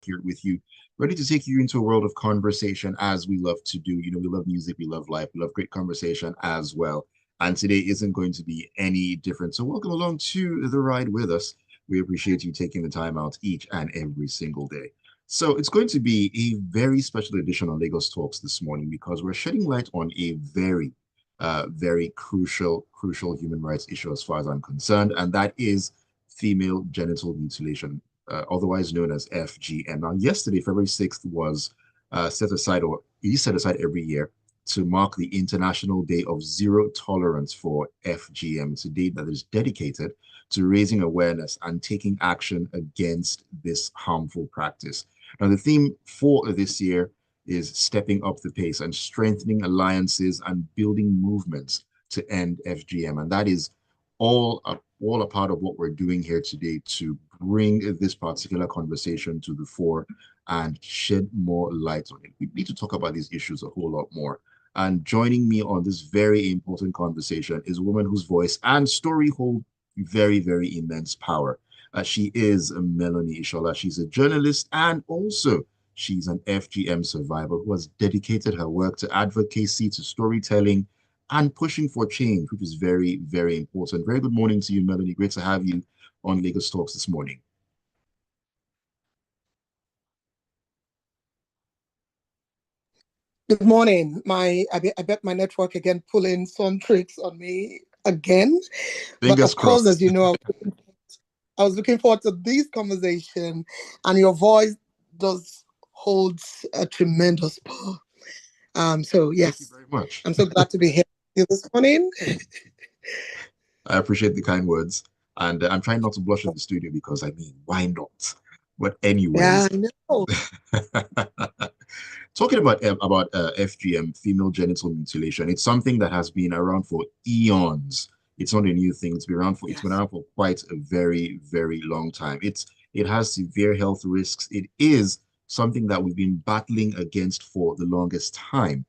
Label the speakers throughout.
Speaker 1: here with you, ready to take you into a world of conversation as we love to do. We love music, we love life, we love great conversation as well. And today isn't going to be any different. So welcome along to the ride with us. We appreciate you taking the time out each and every single day. So it's going to be a very special edition on Lagos Talks this morning because we're shedding light on a very crucial human rights issue as far as I'm concerned, and that is female genital mutilation, otherwise known as FGM. Now, yesterday, February 6th, was set aside, or is set aside every year to mark the International Day of Zero Tolerance for FGM. It's a day that is dedicated to raising awareness and taking action against this harmful practice. Now, the theme for this year is stepping up the pace and strengthening alliances and building movements to end FGM. And that is all a part of what we're doing here today to bring this particular conversation to the fore and shed more light on it. We need to talk about these issues a whole lot more. And joining me on this very important conversation is a woman whose voice and story hold very immense power. She is Melony Ishola. She's a journalist and also she's an FGM survivor who has dedicated her work to advocacy, to storytelling, and pushing for change, which is very important. Very good morning to you, Melony. Great to have you on Lagos Talks this morning.
Speaker 2: Good morning. I bet my network again pulling some tricks on me again. But
Speaker 1: Fingers
Speaker 2: of course,
Speaker 1: crossed.
Speaker 2: as you know, I was looking forward to this conversation, and your voice does hold a tremendous power. So
Speaker 1: Thank you
Speaker 2: yes,
Speaker 1: very much.
Speaker 2: I'm so glad to be here with you this morning.
Speaker 1: I appreciate the kind words. And I'm trying not to blush in the studio because I mean, why not? But
Speaker 2: Yeah,
Speaker 1: anyways,
Speaker 2: I know.
Speaker 1: talking about FGM, female genital mutilation, it's something that has been around for eons. It's not a new thing. It's been
Speaker 2: Yes.
Speaker 1: around for quite a very long time. It has severe health risks. It is something that we've been battling against for the longest time.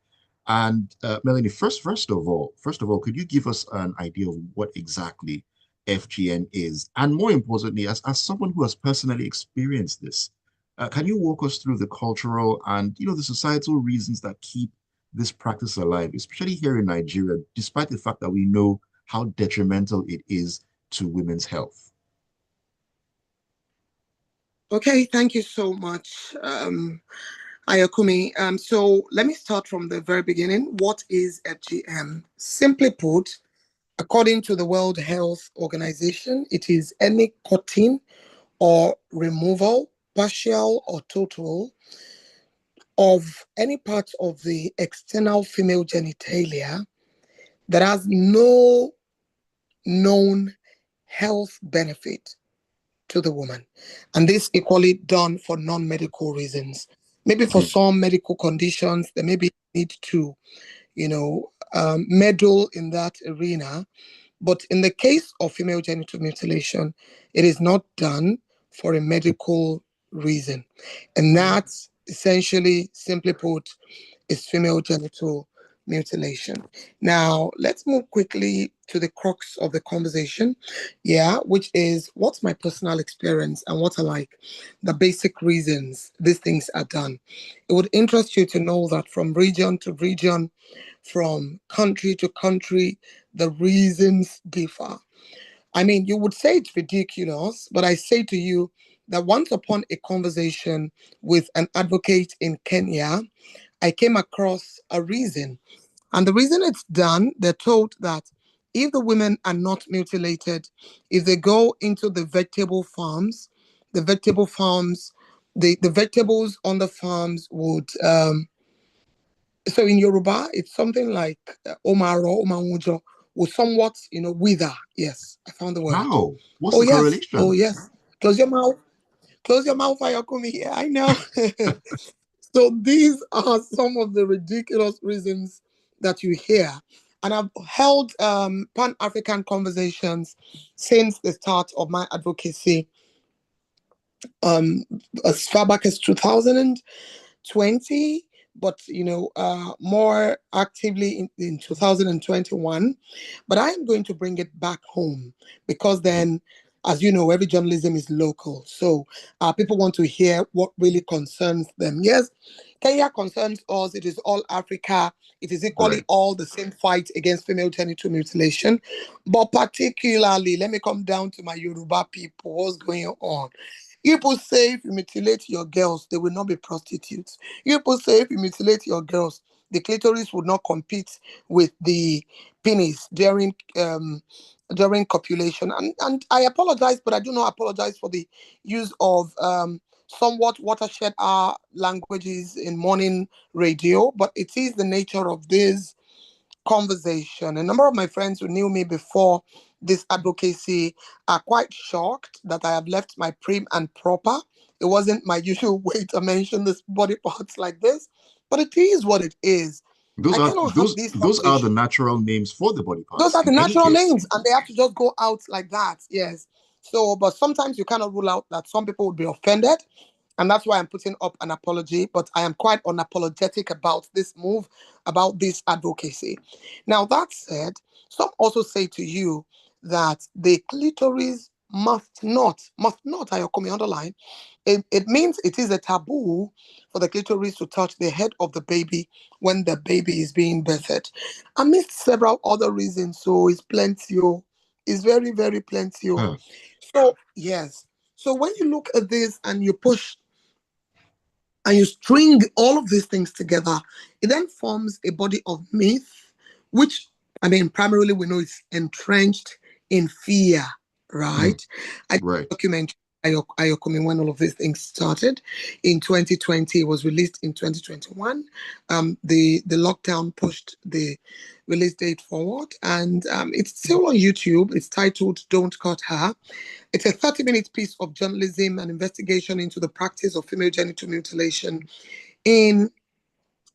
Speaker 1: And Melony, first of all, could you give us an idea of what exactly FGM is, and more importantly, as someone who has personally experienced this? Can you walk us through the cultural and the societal reasons that keep this practice alive, especially here in Nigeria, despite the fact that we know how detrimental it is to women's health?
Speaker 2: Okay, thank you so much, Ayokunmi. So let me start from the very beginning. What is FGM? Simply put, according to the World Health Organization, it is any cutting or removal, partial or total, of any part of the external female genitalia that has no known health benefit to the woman. And this equally done for non-medical reasons. Maybe for
Speaker 1: Hmm.
Speaker 2: some medical conditions, they maybe need to, meddle in that arena. But in the case of female genital mutilation, it is not done for a medical reason. And that's essentially, simply put, is female genital mutilation. Now, let's move quickly to the crux of the conversation, yeah, which is what's my personal experience and what are like the basic reasons these things are done. It would interest you to know that from region to region, from country to country, the reasons differ. I mean, you would say it's ridiculous, but I say to you that once upon a conversation with an advocate in Kenya, I came across a reason. And the reason it's done, they're told that if the women are not mutilated, if they go into the vegetable farms, the vegetables on the farms would so in Yoruba, it's something like Omaro, Omangujo, will somewhat, wither. Yes, I found the word.
Speaker 1: Wow, what's
Speaker 2: Oh
Speaker 1: the
Speaker 2: yes, oh
Speaker 1: correlation?
Speaker 2: yes. Close your mouth. Close your mouth, Ayokumi. Yeah, I know. So these are some of the ridiculous reasons that you hear. And I've held Pan-African conversations since the start of my advocacy, um, as far back as 2020, but more actively in 2021. But I am going to bring it back home because then as you know, every journalism is local. So people want to hear what really concerns them. Yes, Kenya concerns us. It is all Africa. It is equally
Speaker 1: Right.
Speaker 2: all the same fight against female genital mutilation. But particularly, let me come down to my Yoruba people. What's going on? You people say if you mutilate your girls, they will not be prostitutes. You people say if you mutilate your girls, the clitoris would not compete with the penis during copulation. And I apologize, but I do not apologize for the use of somewhat watershed languages in morning radio, but it is the nature of this conversation. A number of my friends who knew me before this advocacy are quite shocked that I have left my prim and proper. It wasn't my usual way to mention this body parts like this, but it is what it is.
Speaker 1: Those
Speaker 2: I
Speaker 1: are
Speaker 2: cannot have
Speaker 1: those
Speaker 2: these
Speaker 1: those are the
Speaker 2: conversations.
Speaker 1: natural names for the body
Speaker 2: Those
Speaker 1: parts.
Speaker 2: are the
Speaker 1: In any
Speaker 2: natural
Speaker 1: case,
Speaker 2: names, and they have to just go out like that. Yes. So, but sometimes you cannot rule out that some people would be offended, and that's why I'm putting up an apology. But I am quite unapologetic about this move, about this advocacy. Now, that said, some also say to you that the clitoris must not, Ayokunmi underline, it means it is a taboo for the clitoris to touch the head of the baby when the baby is being birthed. Amidst several other reasons, so it's plenty. Oh, it's very, very plenty. Oh.
Speaker 1: huh,
Speaker 2: So, yes. So when you look at this and you push and you string all of these things together, it then forms a body of myth, which, I mean, primarily we know it's entrenched in fear,
Speaker 1: hmm,
Speaker 2: right? I did
Speaker 1: right,
Speaker 2: a documentary Ayokunmi when all of these things started in 2020. It was released in 2021. The lockdown pushed the release date forward, and it's still on YouTube. It's titled "Don't Cut Her." It's a 30-minute piece of journalism and investigation into the practice of female genital mutilation in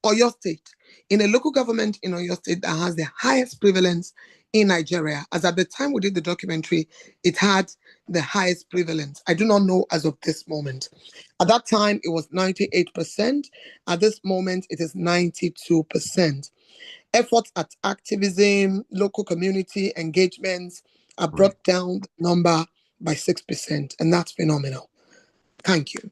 Speaker 2: Oyo State, in a local government in Oyo State that has the highest prevalence in Nigeria. As at the time we did the documentary, it had the highest prevalence. I do not know as of this moment. At that time, it was 98%. At this moment, it is 92%. Efforts at activism, local community engagements have
Speaker 1: right.
Speaker 2: brought down the number by 6%, and that's phenomenal. Thank you.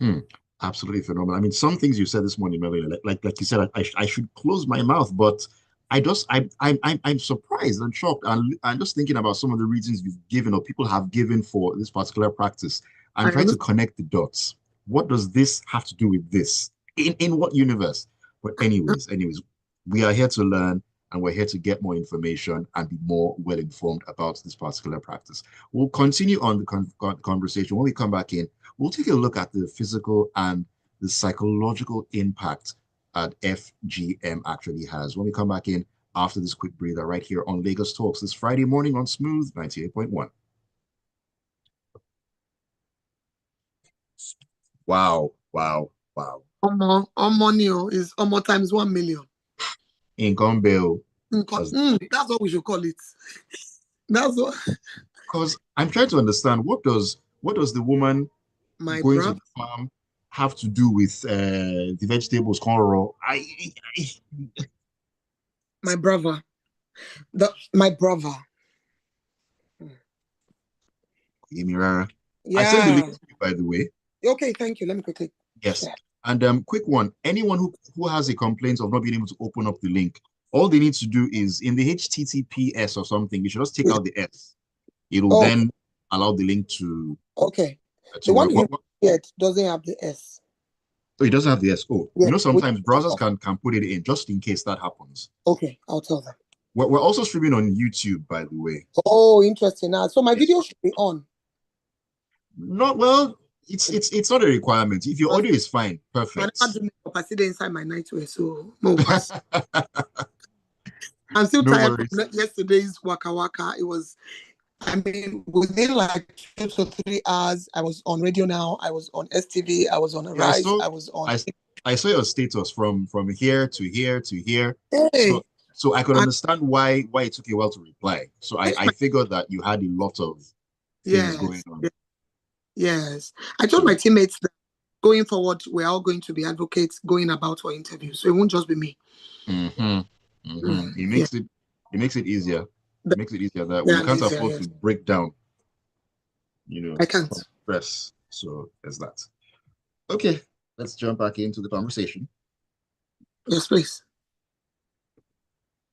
Speaker 1: Hmm. Absolutely phenomenal. I mean, some things you said this morning, Melanie, like you said, I should close my mouth, but I'm surprised and shocked, and I'm just thinking about some of the reasons you've given or people have given for this particular practice. I'm
Speaker 2: I
Speaker 1: trying to
Speaker 2: understand.
Speaker 1: connect the dots. What does this have to do with this? In what universe? But anyways, we are here to learn and we're here to get more information and be more well informed about this particular practice. We'll continue on the conversation when we come back in. We'll take a look at the physical and the psychological impact that FGM actually has when we come back in after this quick breather right here on Lagos Talks this Friday morning on Smooth 98.1. Wow, wow, wow.
Speaker 2: Money is almost times 1 million.
Speaker 1: Income bill. Because
Speaker 2: That's what we should call it. That's what
Speaker 1: I'm trying to understand what does the woman
Speaker 2: my
Speaker 1: going to
Speaker 2: brother,
Speaker 1: the farm have to do with the vegetables corn raw?
Speaker 2: my brother, my brother.
Speaker 1: Mirara. I sent the link
Speaker 2: Yeah.
Speaker 1: to you, by the way.
Speaker 2: Okay, thank you. Let me quickly
Speaker 1: Yes.
Speaker 2: share.
Speaker 1: And quick one. Anyone who has a complaint of not being able to open up the link, all they need to do is in the HTTPS or something, you should just take out the S. It will
Speaker 2: Okay,
Speaker 1: then allow the link to
Speaker 2: okay. The
Speaker 1: to
Speaker 2: one
Speaker 1: work.
Speaker 2: you get doesn't have the S.
Speaker 1: Oh, it doesn't have the S. Oh,
Speaker 2: Yeah.
Speaker 1: sometimes browsers can put it in just in case that happens.
Speaker 2: Okay, I'll tell them.
Speaker 1: We're also streaming on YouTube, by the way.
Speaker 2: Oh, interesting. Now, so my
Speaker 1: Yes.
Speaker 2: video should be on.
Speaker 1: Not well. It's not a requirement. If your
Speaker 2: I
Speaker 1: audio is fine,
Speaker 2: never
Speaker 1: perfect.
Speaker 2: do makeup. I sit there inside my nightwear, so no pass. I'm still
Speaker 1: No
Speaker 2: tired from
Speaker 1: worries.
Speaker 2: yesterday's waka waka. It was, I mean, within like 2 to 3 hours, I was on radio now. I was on STV. I was on
Speaker 1: Yeah, I
Speaker 2: Rise.
Speaker 1: saw
Speaker 2: I was on.
Speaker 1: I I saw your status from here to here to here. So
Speaker 2: Hey,
Speaker 1: so I could
Speaker 2: I
Speaker 1: understand why it took you a while to reply. So I figured that you had a lot of things going
Speaker 2: yes,
Speaker 1: on.
Speaker 2: yes. I told my
Speaker 1: So
Speaker 2: teammates that going forward, we're all going to be advocates going about for interviews. So it won't just be me.
Speaker 1: mhm, mhm.
Speaker 2: Yeah.
Speaker 1: It makes it easier. It makes it easier that way. You
Speaker 2: Yeah,
Speaker 1: can't
Speaker 2: easier,
Speaker 1: afford
Speaker 2: yes.
Speaker 1: to break down,
Speaker 2: I can't.
Speaker 1: compress. So there's that. Okay, let's jump back into the conversation.
Speaker 2: Yes, please.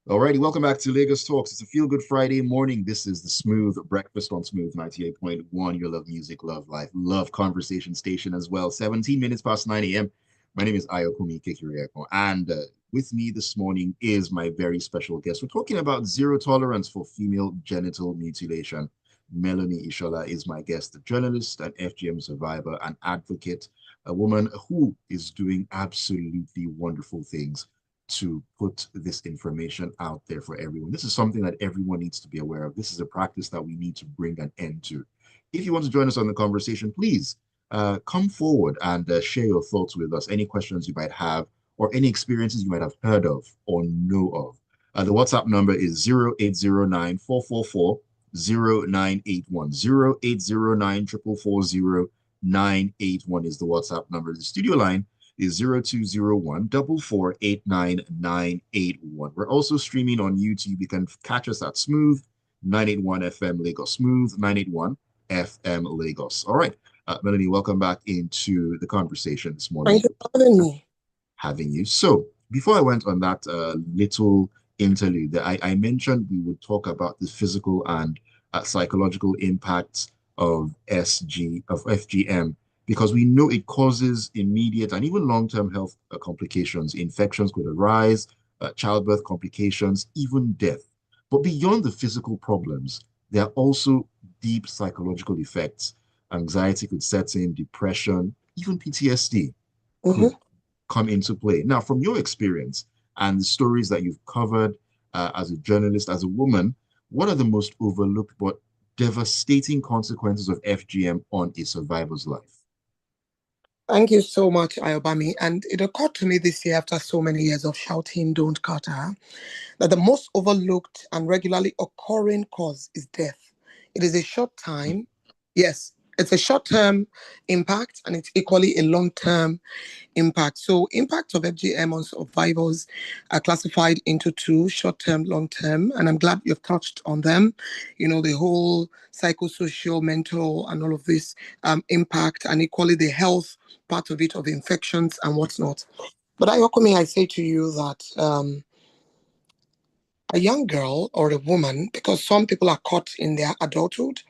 Speaker 1: Alrighty, welcome back to Lagos Talks. It's a feel good Friday morning. This is the Smooth Breakfast on Smooth 98.1. Your love music, love life, love conversation station as well. 17 minutes past 9 a.m. My name is Ayokunmi, and with me this morning is my very special guest. We're talking about zero tolerance for female genital mutilation. Melony Ishola is my guest, a journalist, an FGM survivor, an advocate, a woman who is doing absolutely wonderful things to put this information out there for everyone. This is something that everyone needs to be aware of. This is a practice that we need to bring an end to. If you want to join us on the conversation, please come forward and share your thoughts with us, any questions you might have, or any experiences you might have heard of or know of. The WhatsApp number is 0809 444 0981. 0809 444 0981 is the WhatsApp number. The studio line is 0201 4489981. We're also streaming on YouTube. You can catch us at Smooth 981 FM Lagos. Smooth 981 FM Lagos. All right. Melony, welcome back into the conversation this morning.
Speaker 2: Thank you for having me.
Speaker 1: Having you. So, before I went on that little interlude, I mentioned we would talk about the physical and psychological impacts of FGM, because we know it causes immediate and even long-term health complications. Infections could arise, childbirth complications, even death. But beyond the physical problems, there are also deep psychological effects. Anxiety could set in, depression, even PTSD
Speaker 2: Mm-hmm.
Speaker 1: could come into play. Now, from your experience and the stories that you've covered as a journalist, as a woman, what are the most overlooked but devastating consequences of FGM on a survivor's life?
Speaker 2: Thank you so much, Ayobami. And it occurred to me this year, after so many years of shouting, "Don't cut her," that the most overlooked and regularly occurring cause is death. It is a short time. Yes, it's a short term impact, and it's equally a long term impact. So, impact of FGM on survivors are classified into two: short term, long term. And I'm glad you've touched on them. The whole psychosocial, mental, and all of this impact, and equally the health part of it, of infections and whatnot. But I say to you that a young girl or a woman, because some people are caught in their adulthood,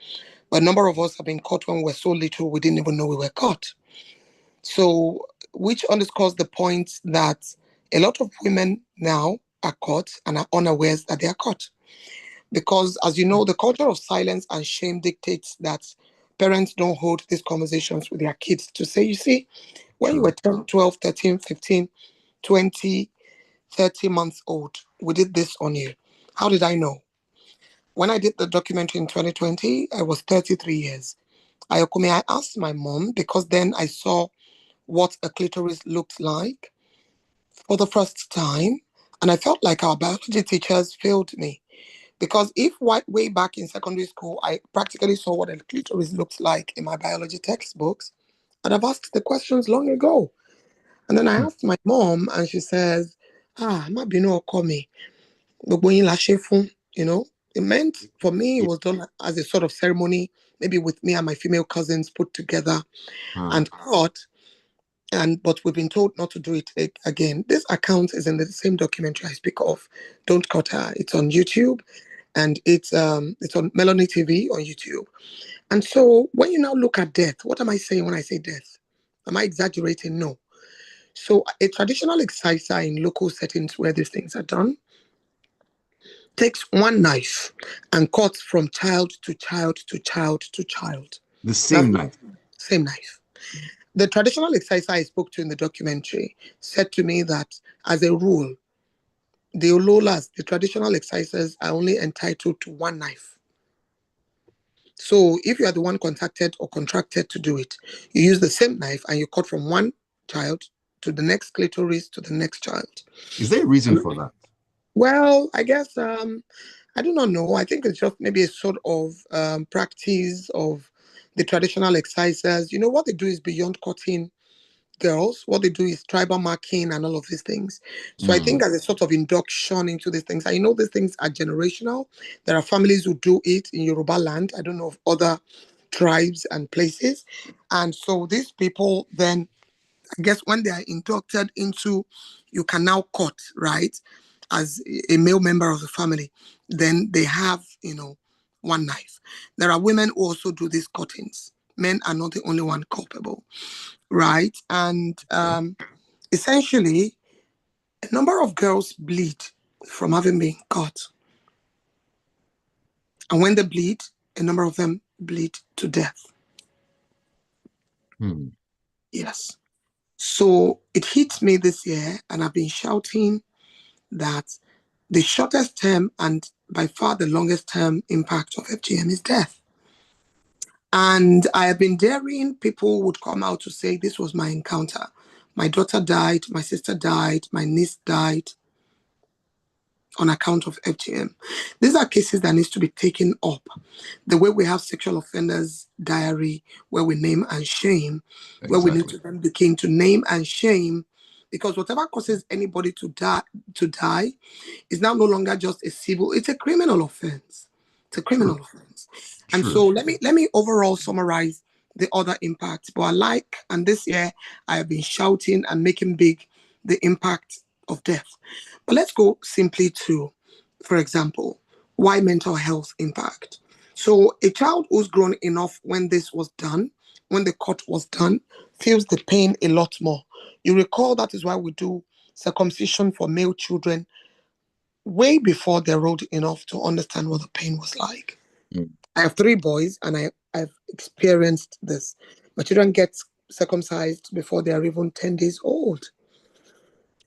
Speaker 2: but a number of us have been caught when we were so little we didn't even know we were caught. So, which underscores the point that a lot of women now are caught and are unaware that they are caught. Because, as you know, the culture of silence and shame dictates that parents don't hold these conversations with their kids to say, you see, when you were
Speaker 1: True.
Speaker 2: 10, 12, 13, 15, 20, 30 months old, we did this on you. How did I know? When I did the documentary in 2020, I was 33 years. Ayokunmi, I asked my mom because then I saw what a clitoris looked like for the first time. And I felt like our biology teachers failed me. Because if way back in secondary school, I practically saw what a clitoris looked like in my biology textbooks, I'd have asked the questions long ago. And then I
Speaker 1: Hmm.
Speaker 2: asked my mom, and she says, má bínú ọkọ mi, gbogbo yín la ṣe fún, It meant for me, it
Speaker 1: Yeah.
Speaker 2: was done as a sort of ceremony, maybe with me and my female cousins put together
Speaker 1: Uh,
Speaker 2: and caught. But we've been told not to do it again. This account is in the same documentary I speak of. Don't cut her. It's on YouTube, and it's on Melony TV on YouTube. And so when you now look at death, what am I saying when I say death? Am I exaggerating? No. So a traditional exciser in local settings where these things are done takes one knife and cuts from child to child to child to child.
Speaker 1: the
Speaker 2: That's
Speaker 1: same
Speaker 2: the
Speaker 1: night.
Speaker 2: same knife. The traditional exciser I spoke to in the documentary said to me that, as a rule, the Ololas, the traditional excisers, are only entitled to one knife. So if you are the one contacted or contracted to do it, you use the same knife and you cut from one child to the next clitoris to the next child.
Speaker 1: Is there a reason for that?
Speaker 2: Well, I guess I do not know. I think it's just maybe a sort of practice of the traditional excisers. What they do is beyond cutting girls, what they do is tribal marking and all of these things. So I think
Speaker 1: Mm.
Speaker 2: as a sort of induction into these things, I know these things are generational. There are families who do it in Yoruba land. I don't know of other tribes and places. And so these people then, I guess when they are inducted into, you can now cut, right? As a male member of the family, then they have, one knife. There are women who also do these cuttings. Men are not the only one culpable, right? And
Speaker 1: Okay.
Speaker 2: essentially, a number of girls bleed from having been cut. And when they bleed, a number of them bleed to death.
Speaker 1: Hmm.
Speaker 2: Yes. So it hit me this year, and I've been shouting that the shortest term and by far the longest term impact of FGM is death. And I have been daring people would come out to say, this was my encounter. My daughter died, my sister died, my niece died on account of FGM. These are cases that needs to be taken up. The way we have sexual offenders diary, where we name and shame, where we need
Speaker 1: Exactly.
Speaker 2: to then begin to name and shame, because whatever causes anybody to die is now no longer just a civil, it's a criminal offense. It's a criminal
Speaker 1: True.
Speaker 2: offense. And so
Speaker 1: True.
Speaker 2: let me overall summarize the other impacts. But and this year I have been shouting and making big the impact of death. But let's go simply to, for example, why mental health impact. So a child who's grown enough when this was done, when the cut was done, feels the pain a lot more. You recall that is why we do circumcision for male children way before they're old enough to understand what the pain was like.
Speaker 1: Mm.
Speaker 2: I have three boys, and I've experienced this. My children get circumcised before they are even 10 days old,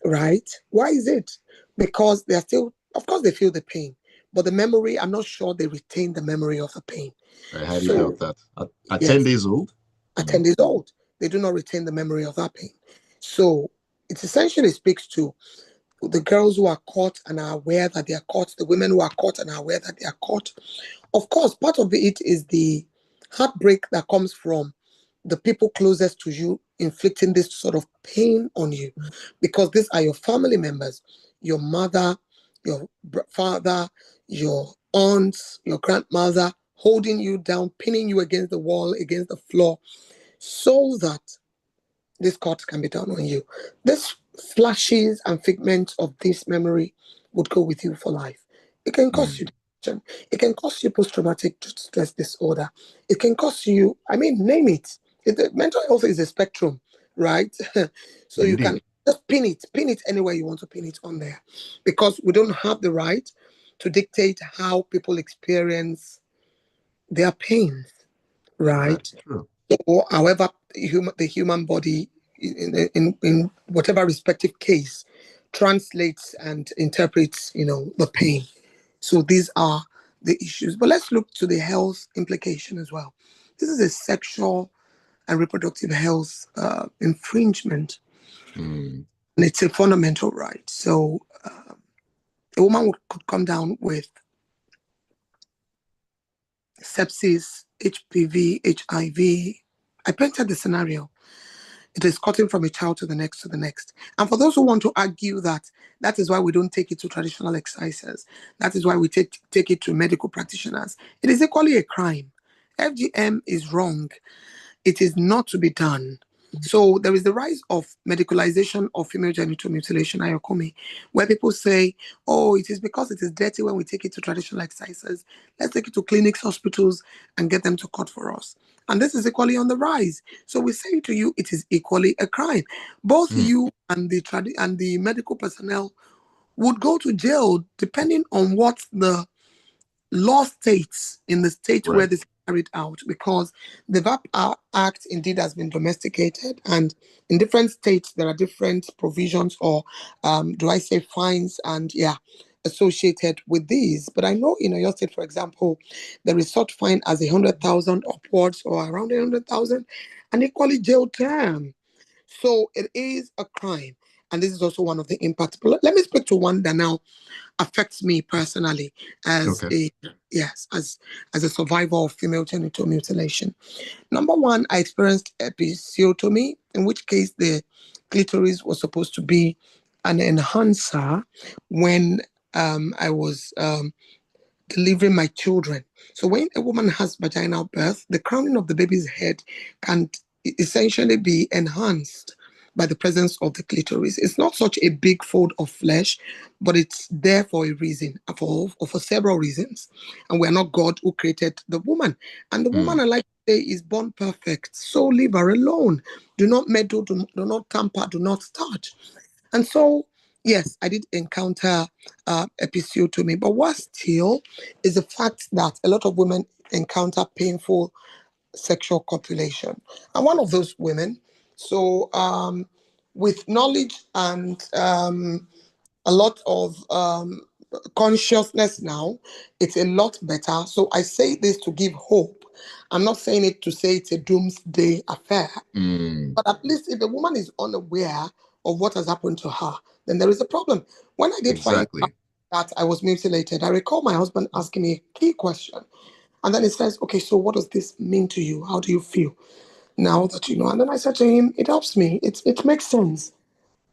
Speaker 2: right? Why is it? Because they are still, of course, they feel the pain, but the memory, I'm not sure they retain the memory of the pain.
Speaker 1: I highly
Speaker 2: So,
Speaker 1: doubt that. At 10
Speaker 2: yes,
Speaker 1: days old?
Speaker 2: at
Speaker 1: Mm.
Speaker 2: 10 days old, they do not retain the memory of that pain. So, it essentially speaks to the girls who are caught and are aware that they are caught, the women who are caught and are aware that they are caught. Of course, part of it is the heartbreak that comes from the people closest to you inflicting this sort of pain on you, because these are your family members, your mother, your father, your aunts, your grandmother, holding you down, pinning you against the wall, against the floor, so that this cut can be done on you. This flashes and figments of this memory would go with you for life. It can cause
Speaker 1: Mm.
Speaker 2: you depression. It can cause you post-traumatic stress disorder. It can cause you, I mean, name it. Mental health is a spectrum, right? So you can
Speaker 1: Indeed.
Speaker 2: just pin it anywhere you want to pin it on there, because we don't have the right to dictate how people experience their pains,
Speaker 1: That
Speaker 2: right?
Speaker 1: is true.
Speaker 2: Or however the human body in whatever respective case translates and interprets the pain. So these are the issues, but let's look to the health implication as well. This is a sexual and reproductive health infringement,
Speaker 1: Mm.
Speaker 2: and it's a fundamental right. So a woman could come down with sepsis, HPV, HIV. I painted the scenario. It is cutting from a child to the next to the next. And for those who want to argue that that is why we don't take it to traditional excisers, that is why we take it to medical practitioners, it is equally a crime. FGM is wrong. It is not to be done. So there is the rise of medicalization of female genital mutilation, Ayokunmi, where people say, oh, it is because it is dirty when we take it to traditional excisers. Let's take it to clinics, hospitals, and get them to cut for us. And this is equally on the rise. So we say to you, it is equally a crime. Both
Speaker 1: Mm.
Speaker 2: you and the medical personnel would go to jail depending on what the law states in the state where
Speaker 1: Right.
Speaker 2: this is carried out, because the VAP Act indeed has been domesticated, and in different states there are different provisions, or do I say fines, and yeah, associated with these. But I know in your state, for example, the resort fine as 100,000 upwards, or around 100,000, and equally jail term. So it is a crime. And this is also one of the impacts. But let me speak to one that now affects me personally as
Speaker 1: Okay.
Speaker 2: a yes, as a survivor of female genital mutilation. Number one, I experienced episiotomy in which case the clitoris was supposed to be an enhancer when I was delivering my children. So when a woman has vaginal birth, the crowning of the baby's head can essentially be enhanced by the presence of the clitoris. It's not such a big fold of flesh, but it's there for a reason, for several reasons. And we are not God who created the woman. And the woman, I like to say, is born perfect. So leave her alone. Do not meddle, do not tamper, do not touch. And so, yes, I did encounter episiotomy, but what still is the fact that a lot of women encounter painful sexual copulation. I'm one of those women. So, with knowledge and a lot of consciousness now, it's a lot better. So I say this to give hope. I'm not saying it to say it's a doomsday affair. But at least if a woman is unaware of what has happened to her, then there is a problem. When I did find out
Speaker 1: Exactly.
Speaker 2: that I was mutilated, I recall my husband asking me a key question. And then he says, okay, so what does this mean to you? How do you feel now that you know? And then I said to him, it helps me. It makes sense.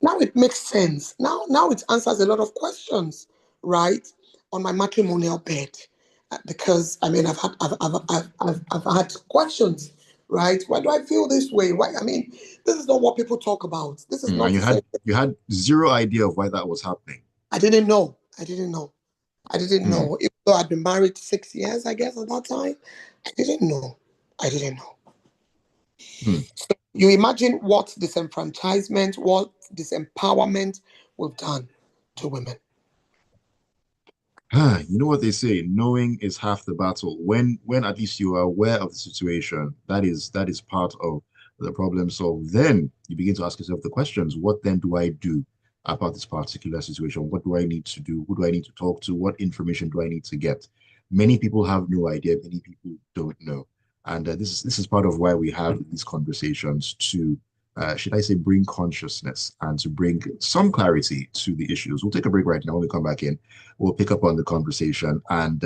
Speaker 2: Now it makes sense. Now it answers a lot of questions, right? On my matrimonial bed. Because I mean I've had questions, right? Why do I feel this way? Why I mean, this is not what people talk about. This is
Speaker 1: And
Speaker 2: not
Speaker 1: you had zero idea of why that was happening.
Speaker 2: I didn't know. I didn't
Speaker 1: Hmm.
Speaker 2: know. Even though I'd been married 6 years, I guess, at that time, I didn't know. I didn't know.
Speaker 1: Hmm.
Speaker 2: You imagine what disenfranchisement, what disempowerment we've done to women.
Speaker 1: You know what they say, knowing is half the battle. When at least you are aware of the situation, that is part of the problem solved. Then you begin to ask yourself the questions, what then do I do about this particular situation? What do I need to do? Who do I need to talk to? What information do I need to get? Many people have no idea, many people don't know. And this is part of why we have these conversations to should I say, bring consciousness and to bring some clarity to the issues. We'll take a break right now. When we come back in, we'll pick up on the conversation. And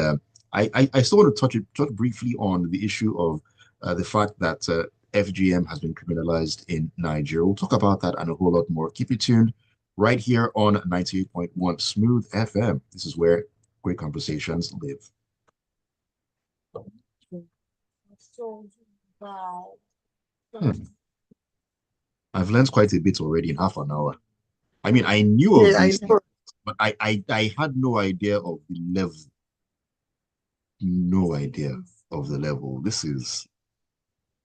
Speaker 1: I still want to touch briefly on the issue of the fact that FGM has been criminalized in Nigeria. We'll talk about that and a whole lot more. Keep it tuned right here on 98.1 Smooth FM. This is where great conversations live. Hmm. I've learned quite a bit already in half an hour. I mean, I knew of
Speaker 2: Yeah, I
Speaker 1: these things,
Speaker 2: know.
Speaker 1: but I had no idea of the level, no idea of the level. This is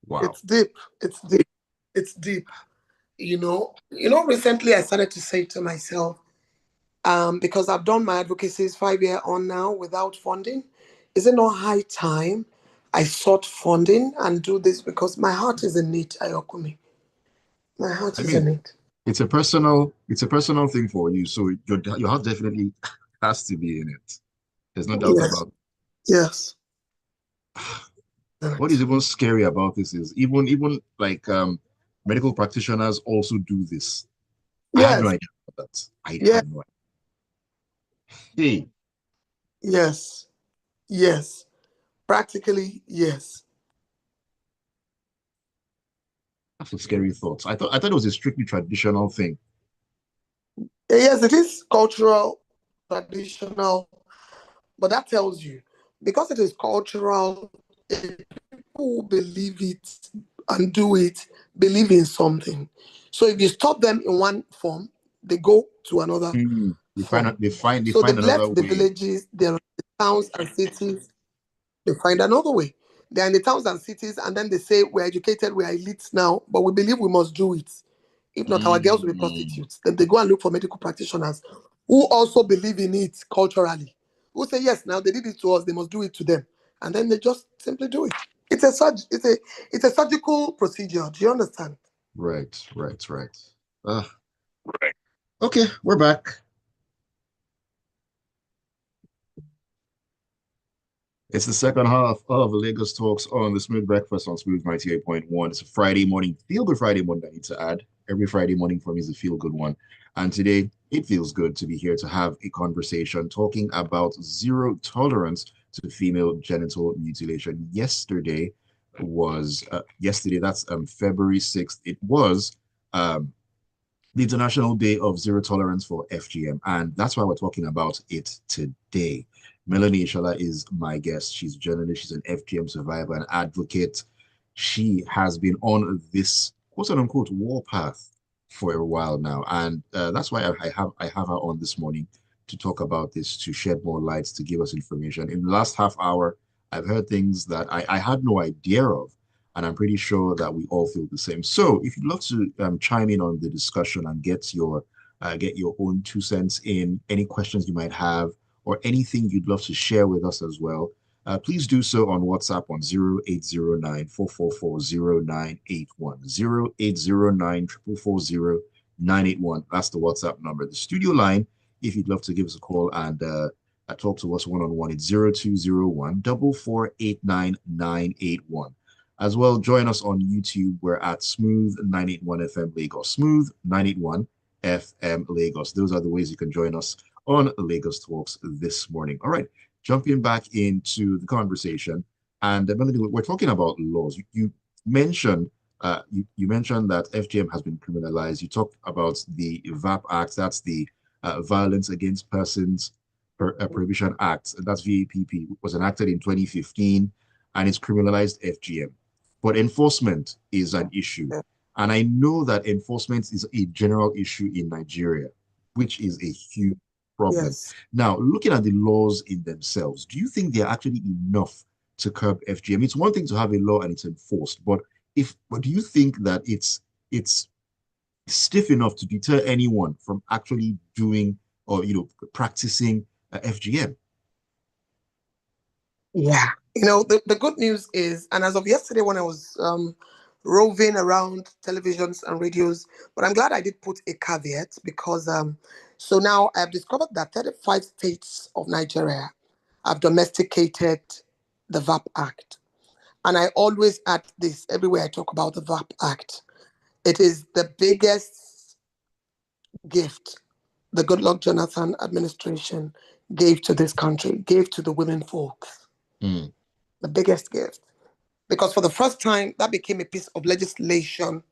Speaker 1: wow.
Speaker 2: It's deep. It's deep. It's deep. Recently I started to say to myself, because I've done my advocacies 5 year on now without funding, is it not high time I sought funding and do this because my heart is in it, Ayokunmi. My heart
Speaker 1: I
Speaker 2: is in
Speaker 1: mean,
Speaker 2: it.
Speaker 1: it's a personal thing for you, so your heart definitely has to be in it. There's no doubt
Speaker 2: Yes,
Speaker 1: about
Speaker 2: yes.
Speaker 1: it. What is
Speaker 2: Right.
Speaker 1: even scary about this is even like medical practitioners also do this. I had no
Speaker 2: Yes,
Speaker 1: idea about that. I
Speaker 2: yes,
Speaker 1: had no idea. Hey,
Speaker 2: yes, yes. Practically, yes.
Speaker 1: that's a scary thought. I thought it was a strictly traditional thing.
Speaker 2: Yes, it is cultural, traditional, but that tells you because it is cultural, people who believe it and do it believe in something. So if you stop them in one form, they go to another
Speaker 1: Hmm. They find
Speaker 2: form.
Speaker 1: out they
Speaker 2: So
Speaker 1: find
Speaker 2: they've
Speaker 1: another
Speaker 2: left the
Speaker 1: way.
Speaker 2: villages, they're in the towns and cities, they find another way. They're in the towns and cities, and then they say, we're educated, we're elites now, but we believe we must do it. If not, our girls will be
Speaker 1: Hmm.
Speaker 2: prostitutes. Then they go and look for medical practitioners who also believe in it culturally, who say, yes, now they did it to us, they must do it to them. And then they just simply do it. It's a surgical procedure. Do you understand?
Speaker 1: Right, right, right. Uh, okay, we're back. It's the second half of Lagos Talks on the Smooth Breakfast on Smooth 98.1. It's a Friday morning, feel good Friday morning, I need to add. Every Friday morning for me is a feel good one. And today, it feels good to be here to have a conversation talking about zero tolerance to female genital mutilation. Yesterday, that's February 6th. It was the International Day of Zero Tolerance for FGM. And that's why we're talking about it today. Melony Ishola is my guest. She's a journalist, she's an FGM survivor, an advocate. She has been on this quote unquote warpath for a while now. And that's why I have her on this morning to talk about this, to shed more light, to give us information. In the last half hour, I've heard things that I had no idea of, and I'm pretty sure that we all feel the same. So, if you'd love to chime in on the discussion and get your own 2 cents in, any questions you might have, or anything you'd love to share with us as well, please do so on WhatsApp on 0809 444 0981. 0809 444 981. That's the WhatsApp number. The studio line, if you'd love to give us a call and talk to us one on one, it's 0201 4489 981. As well, join us on YouTube. We're at Smooth 981 FM Lagos. Smooth 981 FM Lagos. Those are the ways you can join us on Lagos Talks this morning. All right, jumping back into the conversation, and Melody, we're talking about laws. You mentioned you mentioned that FGM has been criminalized. You talked about the VAP Act. That's the Violence Against Persons Prohibition Act. That's VAPP. Was enacted in 2015, and it's criminalized FGM. But enforcement is an issue. And I know that enforcement is a general issue in Nigeria, which is a huge problem.
Speaker 2: Yes.
Speaker 1: Now, looking at the laws in themselves, do you think they're actually enough to curb FGM? It's one thing to have a law and it's enforced, but do you think that it's stiff enough to deter anyone from actually doing or practicing FGM?
Speaker 2: Yeah. The good news is, and as of yesterday when I was roving around televisions and radios, but I'm glad I did put a caveat because so now I have discovered that 35 states of Nigeria have domesticated the VAP Act. And I always add this everywhere I talk about the VAP Act. It is the biggest gift the Goodluck Jonathan administration gave to this country, gave to the women folks.
Speaker 1: Mm.
Speaker 2: The biggest gift. Because for the first time, that became a piece of legislation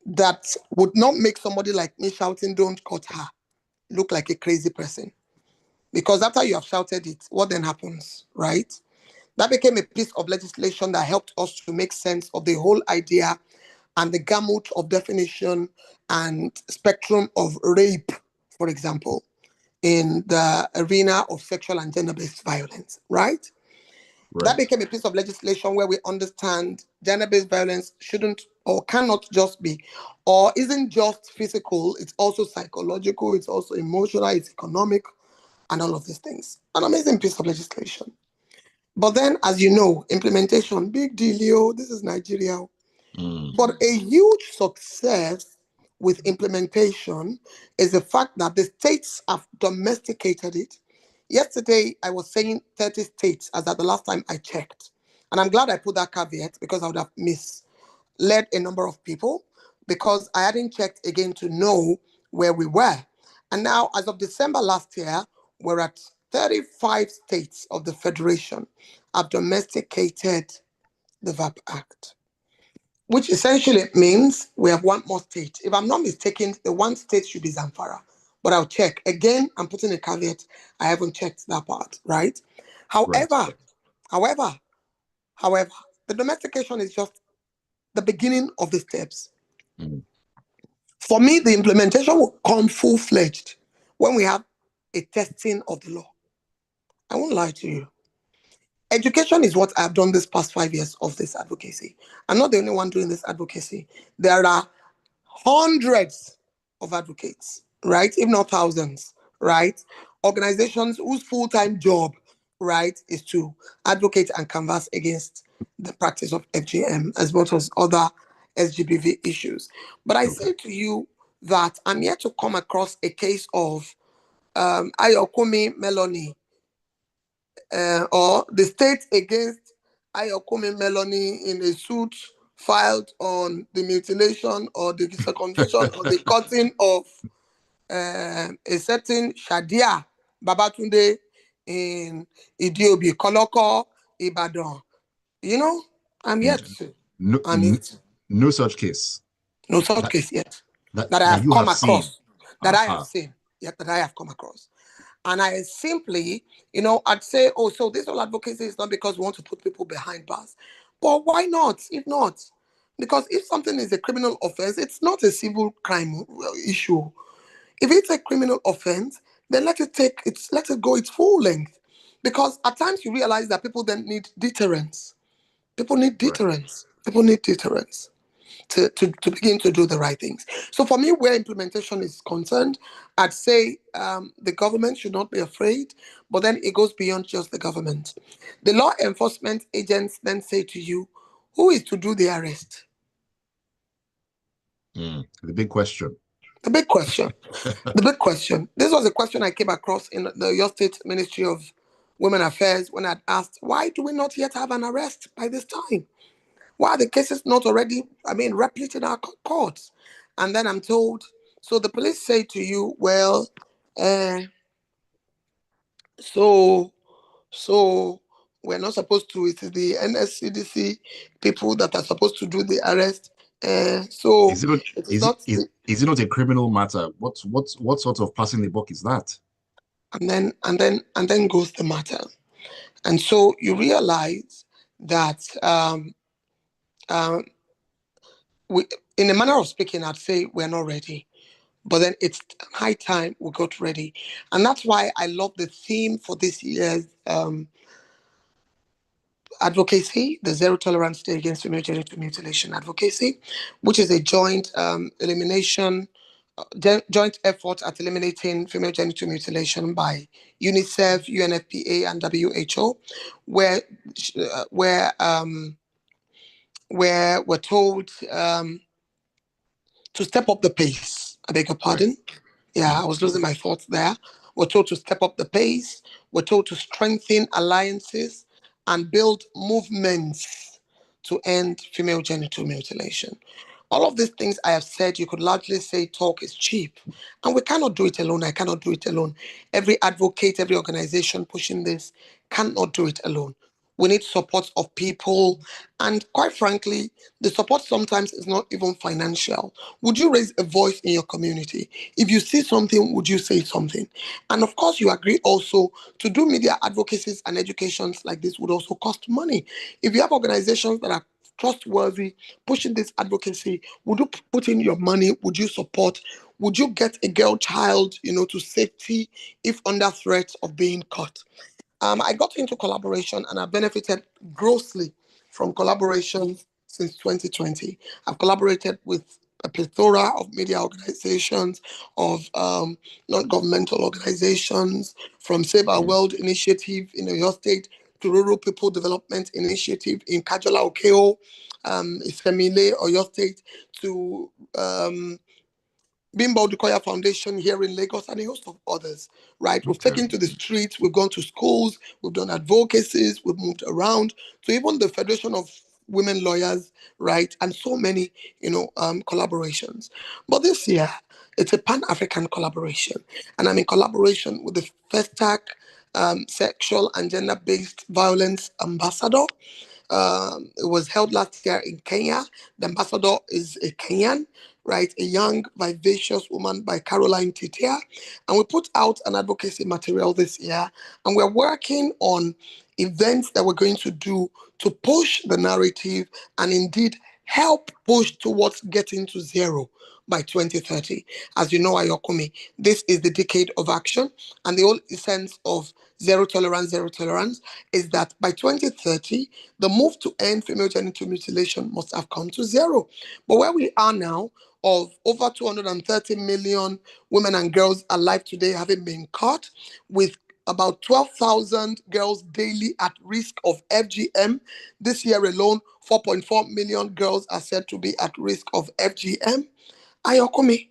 Speaker 2: that would not make somebody like me shouting, "Don't cut her," look like a crazy person. Because after you have shouted it, what then happens, right? That became a piece of legislation that helped us to make sense of the whole idea and the gamut of definition and spectrum of rape, for example, in the arena of sexual and gender-based violence, right? That
Speaker 1: Right.
Speaker 2: became a piece of legislation where we understand gender-based violence shouldn't or cannot just be, or isn't just physical, it's also psychological, it's also emotional, it's economic, and all of these things. An amazing piece of legislation. But then, as you know, implementation, big deal, yo, this is Nigeria.
Speaker 1: Mm.
Speaker 2: But a huge success with implementation is the fact that the states have domesticated it. Yesterday, I was saying 30 states as at the last time I checked. And I'm glad I put that caveat because I would have misled a number of people because I hadn't checked again to know where we were. And now, as of December last year, we're at 35 states of the Federation have domesticated the VAP Act, which essentially means we have one more state. If I'm not mistaken, the one state should be Zamfara, but I'll check. Again, I'm putting a caveat. I haven't checked that part, right?
Speaker 1: Right.
Speaker 2: However, however, however, the domestication is just the beginning of the steps.
Speaker 1: Mm.
Speaker 2: For me, the implementation will come full-fledged when we have a testing of the law. I won't lie to you. Education is what I've done this past 5 years of this advocacy. I'm not the only one doing this advocacy. There are hundreds of advocates, right? If not thousands, right? Organizations whose full-time job, right, is to advocate and canvass against the practice of FGM as well as other SGBV issues. But I
Speaker 1: Okay.
Speaker 2: say to you that I'm yet to come across a case of Ayokunmi Melony or the state against Ayokunmi Melony in a suit filed on the mutilation or the circumcision or the cutting of a certain Shadia Babatunde in Idiobi, Koloko, Ibadan. You know, I'm yet to.
Speaker 1: No,
Speaker 2: I'm yet to.
Speaker 1: no such case.
Speaker 2: No such
Speaker 1: That
Speaker 2: case yet
Speaker 1: that
Speaker 2: that I
Speaker 1: that
Speaker 2: have
Speaker 1: you
Speaker 2: come
Speaker 1: have seen.
Speaker 2: across. That I have
Speaker 1: Uh-huh.
Speaker 2: seen. Yet that I have come across. And I simply, I'd say, oh, so this whole advocacy is not because we want to put people behind bars. But why not? If not, because if something is a criminal offense, it's not a civil crime issue. If it's a criminal offense, then let it go its full length. Because at times you realize that people then need deterrence. People need
Speaker 1: Right.
Speaker 2: deterrence. People need deterrence to begin to do the right things. So for me, where implementation is concerned, I'd say the government should not be afraid, but then it goes beyond just the government. The law enforcement agents then say to you, who is to do the arrest?
Speaker 1: The big question.
Speaker 2: The big question. The big question. This was a question I came across in the Your State Ministry of Women Affairs when I'd asked, why do we not yet have an arrest by this time? Why are the cases not already, replete in our courts? And then I'm told, so the police say to you, well, uh, so, so we're not supposed to, it is the NSCDC people that are supposed to do the arrest. So
Speaker 1: Is it not,
Speaker 2: it is not,
Speaker 1: is it not a criminal matter? What sort of passing the buck is that?
Speaker 2: and then goes the matter. And so you realize that um, we, in a manner of speaking, I'd say we're not ready. But then it's high time we got ready. And that's why I love the theme for this year's advocacy, the Zero Tolerance Day Against Female Genital Mutilation Advocacy, which is a joint joint effort at eliminating female genital mutilation by UNICEF, UNFPA, and WHO, where uh, where um, where we're told to step up the pace. I beg your
Speaker 1: Right.
Speaker 2: pardon. Yeah, I was losing my thoughts there. We're told to step up the pace. We're told to strengthen alliances and build movements to end female genital mutilation. All of these things I have said, you could largely say talk is cheap. And we cannot do it alone. I cannot do it alone. Every advocate, every organization pushing this cannot do it alone. We need support of people. And quite frankly, the support sometimes is not even financial. Would you raise a voice in your community? If you see something, would you say something? And of course, you agree also to do media advocacies and educations like this would also cost money. If you have organizations that are trustworthy, pushing this advocacy, would you put in your money? Would you support? Would you get a girl child, to safety if under threat of being caught? I got into collaboration and I benefited grossly from collaboration since 2020. I've collaborated with a plethora of media organizations, of non-governmental organizations, from Save Our
Speaker 1: Mm.
Speaker 2: World Initiative in Oyo State to Rural People Development Initiative in Kajola Okeo, Isemile, Oyo State, to Bimbo Dukoya Foundation here in Lagos and a host of others, right? We've
Speaker 1: Okay.
Speaker 2: taken to the streets, we've gone to schools, we've done advocacies, we've moved around to even the Federation of Women Lawyers, right? And so many, collaborations. But this year, it's a Pan-African collaboration. And I'm in collaboration with the FESTAC Sexual and Gender-Based Violence Ambassador. It was held last year in Kenya. The ambassador is a Kenyan, right? A young, vivacious woman by Caroline Titia. And we put out an advocacy material this year. And we're working on events that we're going to do to push the narrative and indeed help push towards getting to zero by 2030. As you know, Ayokunmi, this is the decade of action. And the whole essence of zero tolerance is that by 2030, the move to end female genital mutilation must have come to zero. But where we are now, of over 230 million women and girls alive today having been caught, with about 12,000 girls daily at risk of FGM. This year alone, 4.4 million girls are said to be at risk of FGM. Ayokunmi,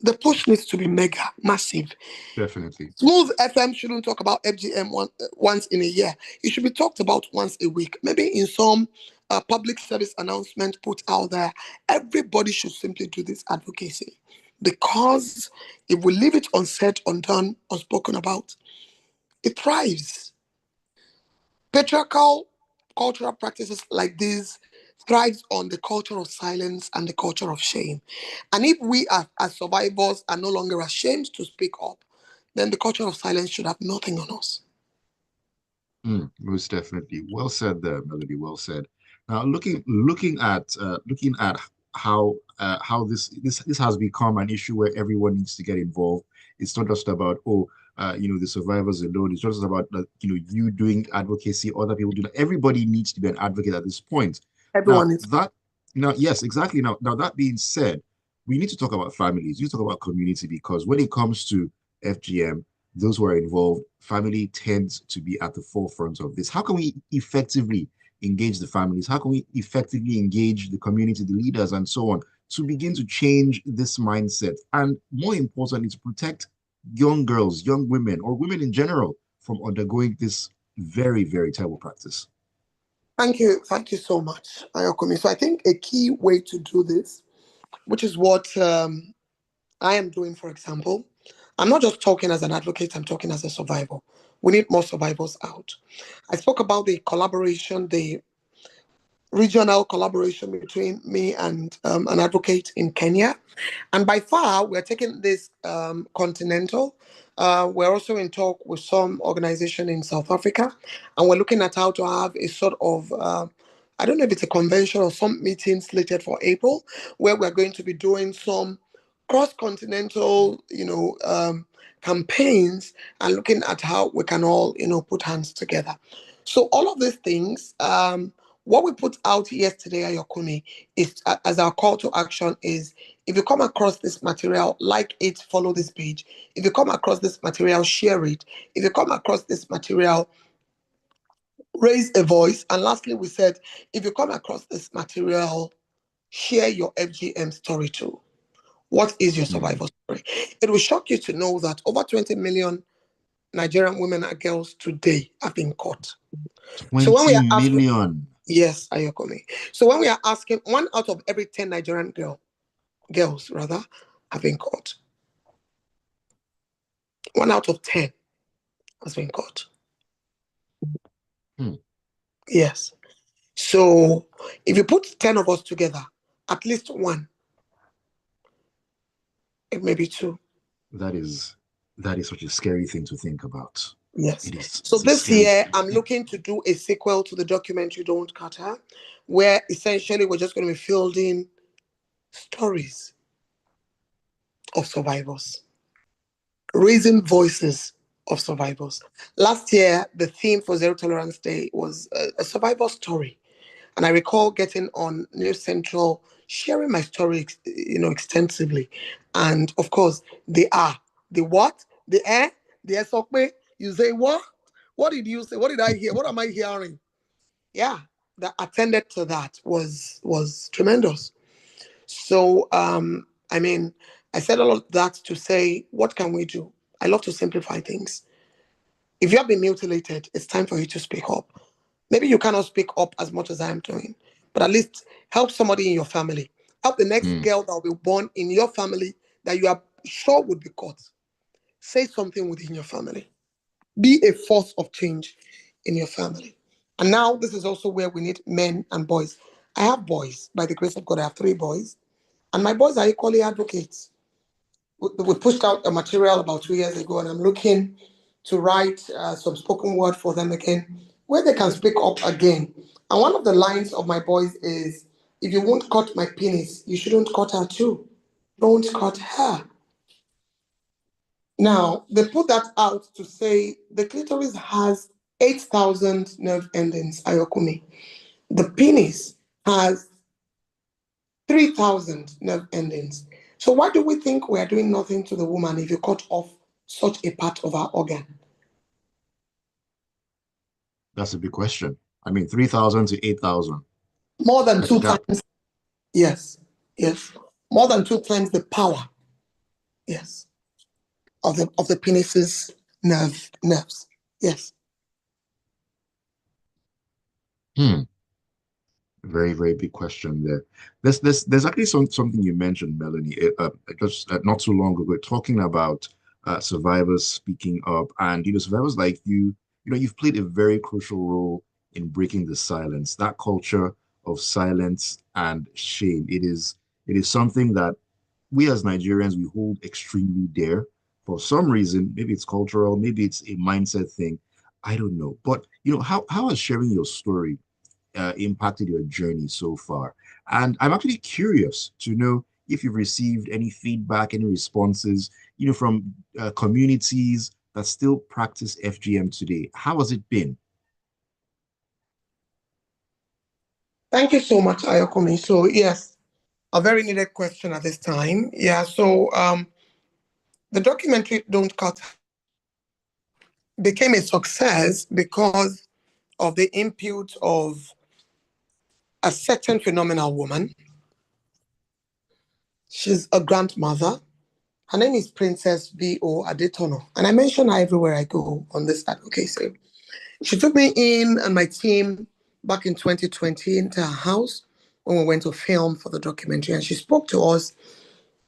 Speaker 2: the push needs to be mega, massive.
Speaker 1: Definitely.
Speaker 2: Smooth FM shouldn't talk about FGM once in a year. It should be talked about once a week. Maybe in some public service announcement put out there. Everybody should simply do this advocacy. Because if we leave it unsaid, undone, unspoken about, it thrives. Patriarchal cultural practices like these thrives on the culture of silence and the culture of shame. And if we as survivors are no longer ashamed to speak up, then the culture of silence should have nothing on us.
Speaker 1: Most definitely. Well said there, Melody. Well said. Now, looking at how this has become an issue where everyone needs to get involved. It's not just about the survivors alone. It's not just about you doing advocacy, other people do that. Everybody needs to be an advocate at this point. Now
Speaker 2: Everyone is.
Speaker 1: that yes, exactly. Now that being said, we need to talk about families. We need to talk about community because when it comes to FGM, those who are involved, family tends to be at the forefront of this. How can we effectively engage the families? How can we effectively engage the community, the leaders, and so on to begin to change this mindset? And more importantly, to protect young girls, young women, or women in general from undergoing this very, very terrible practice.
Speaker 2: Thank you. Thank you so much, Ayokunmi. So I think a key way to do this, which is what I am doing, for example, I'm not just talking as an advocate, I'm talking as a survivor. We need more survivors out. I spoke about the collaboration, the regional collaboration between me and an advocate in Kenya. And by far, we're taking this continental. We're also in talk with some organization in South Africa, and we're looking at how to have a sort of I don't know if it's a convention or some meeting slated for April, where we're going to be doing some cross-continental, campaigns and looking at how we can all, put hands together. So all of these things, what we put out yesterday, Ayokunmi, is as our call to action is if you come across this material, like it, follow this page. If you come across this material, share it. If you come across this material, raise a voice. And lastly, we said, if you come across this material, share your FGM story too. What is your
Speaker 1: Hmm.
Speaker 2: survival story? It will shock you to know that over 20 million Nigerian women and girls today have been caught. So when we
Speaker 1: 20
Speaker 2: are asking,
Speaker 1: million.
Speaker 2: yes, Ayokomi. So when we are asking, one out of every 10 Nigerian girls rather, have been caught. One out of 10 has been caught.
Speaker 1: Hmm.
Speaker 2: Yes. So if you put 10 of us together, at least one, it may be two.
Speaker 1: That is that is such a scary thing to think about.
Speaker 2: Yes.
Speaker 1: It is
Speaker 2: So
Speaker 1: it's a
Speaker 2: this
Speaker 1: scary
Speaker 2: year,
Speaker 1: thing.
Speaker 2: I'm looking to do a sequel to the documentary Don't Cut Her, where essentially we're just going to be fielding stories of survivors, raising voices of survivors. Last year, the theme for Zero Tolerance Day was a survivor story. And I recall getting on News Central, sharing my story, extensively. And of course, they are. The what? The air? The SOP? You say what? What did you say? What did I hear? What am I hearing? Yeah, that attended to that was tremendous. So I mean, I said all of that to say, what can we do? I love to simplify things. If you have been mutilated, it's time for you to speak up. Maybe you cannot speak up as much as I am doing, but at least help somebody in your family. Help the next
Speaker 1: Hmm.
Speaker 2: girl that will be born in your family that you are sure would be caught. Say something within your family. Be a force of change in your family. And now this is also where we need men and boys. I have boys. By the grace of God, I have three boys. And my boys are equally advocates. We pushed out a material about 2 years ago, and I'm looking to write some spoken word for them again, where they can speak up again. And one of the lines of my boys is, if you won't cut my penis, you shouldn't cut her too. Don't cut her. Now, they put that out to say the clitoris has 8,000 nerve endings, Ayokumi. The penis has 3,000 nerve endings. So why do we think we are doing nothing to the woman if you cut off such a part of our organ?
Speaker 1: That's a big question. I mean, 3,000 to 8,000.
Speaker 2: More than two
Speaker 1: That
Speaker 2: times. Yes. Yes. More than two times the power. Yes. Of the penis's nerves. Yes.
Speaker 1: hmm. Very, very big question there. There's actually something you mentioned, Melanie, just not too long ago, talking about survivors speaking up, and survivors like you've played a very crucial role in breaking the silence. That culture of silence and shame. It is something that we as Nigerians we hold extremely dear. For some reason, maybe it's cultural, maybe it's a mindset thing. I don't know. But how has sharing your story impacted your journey so far? And I'm actually curious to know if you've received any feedback, any responses, from communities that still practice FGM today. How has it been?
Speaker 2: Thank you so much, Ayokunmi. So yes, a very needed question at this time. Yeah, so the documentary Don't Cut became a success because of the input of a certain phenomenal woman. She's a grandmother. Her name is Princess V.O. Adetono. And I mention her everywhere I go on this advocacy. She took me in and my team back in 2020 into her house when we went to film for the documentary. And she spoke to us